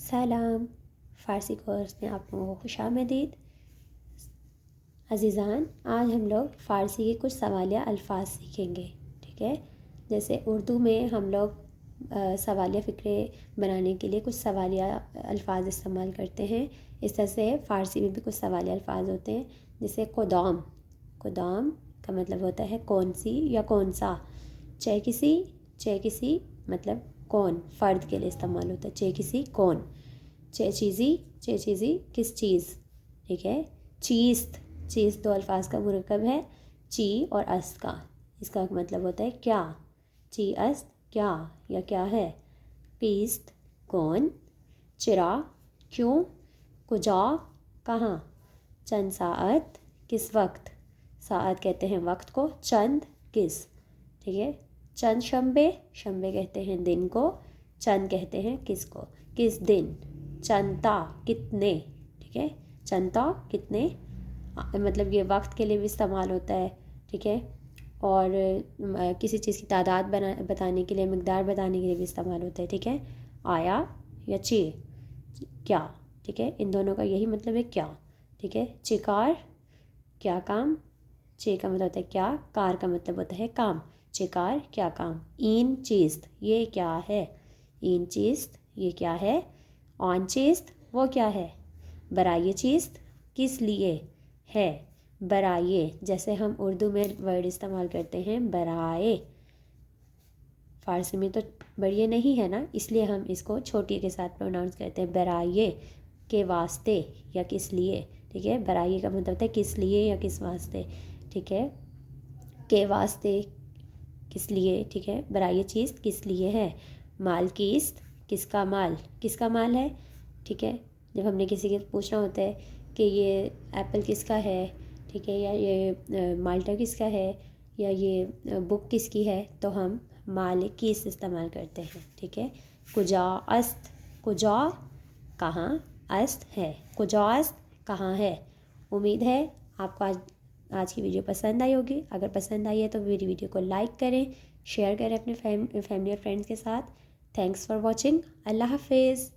سلام، فارسی کورس میں آپ لوگوں کو خوش آمدید۔ عزیزان، آج ہم لوگ فارسی کے کچھ سوالیہ الفاظ سیکھیں گے، ٹھیک ہے؟ جیسے اردو میں ہم لوگ سوالیہ فقرے بنانے کے لیے کچھ سوالیہ الفاظ استعمال کرتے ہیں، اس طرح سے فارسی میں بھی کچھ سوالیہ الفاظ ہوتے ہیں، جیسے قدام۔ قدام کا مطلب ہوتا ہے کون سی یا کون سا۔ چہ کسی مطلب کون، فرد کے لیے استعمال ہوتا ہے، چہ کسی کون۔ چہ چیزی کس چیز، ٹھیک ہے؟ چیست دو الفاظ کا مرکب ہے، چی اور است کا، اس کا مطلب ہوتا ہے کیا۔ چی است کیا یا کیا ہے۔ قیست کون۔ چرا کیوں، کجا کہاں۔ چند ساعت کس وقت، ساعت کہتے ہیں وقت کو، چند کس، ٹھیک ہے؟ چند شنبے کہتے ہیں دن کو، چند کہتے ہیں کس کو، کس دن۔ چندتا کتنے، ٹھیک ہے؟ چندتا کتنے مطلب یہ وقت کے لیے بھی استعمال ہوتا ہے، ٹھیک ہے؟ اور کسی چیز کی تعداد بتانے کے لیے، مقدار بتانے کے لیے بھی استعمال ہوتا ہے، ٹھیک ہے؟ آیا یا چے کیا، ٹھیک ہے؟ ان دونوں کا یہی مطلب ہے کیا، ٹھیک ہے؟ چکار کیا کام، چے کا مطلب ہوتا ہے کیا، کار کا مطلب ہوتا ہے کام، چکار کیا کام۔ این چیست یہ کیا ہے، این چیست یہ کیا ہے۔ آن چیست وہ کیا ہے۔ برائے چیست کس لیے ہے۔ برائے جیسے ہم اردو میں ورڈ استعمال کرتے ہیں برائے، فارسی میں تو بڑے نہیں ہے نا، اس لیے ہم اس کو چھوٹی کے ساتھ پروناؤنس کرتے ہیں، برائے کے واسطے یا کس لیے، ٹھیک ہے؟ برائے کا مطلب ہوتا ہے کس لیے یا کس واسطے، ٹھیک ہے؟ کے واسطے کس لیے، ٹھیک ہے؟ برائے چیز کس لیے ہے۔ مال کیست کس کا مال ہے، ٹھیک ہے؟ جب ہم نے کسی کے پوچھنا ہوتا ہے کہ یہ ایپل کس کا ہے، ٹھیک ہے، یا یہ مالٹا کس کا ہے، یا یہ بک کس کی ہے، تو ہم مال کیست استعمال کرتے ہیں، ٹھیک ہے؟ کجا است کجا کہاں، است ہے، کجا است کہاں ہے۔ امید ہے آپ کو آج کی ویڈیو پسند آئی ہوگی۔ اگر پسند آئی ہے تو میری ویڈیو کو لائک کریں، شیئر کریں اپنے فیملی اور فرینڈس کے ساتھ۔ Thanks for watching. اللہ حافظ۔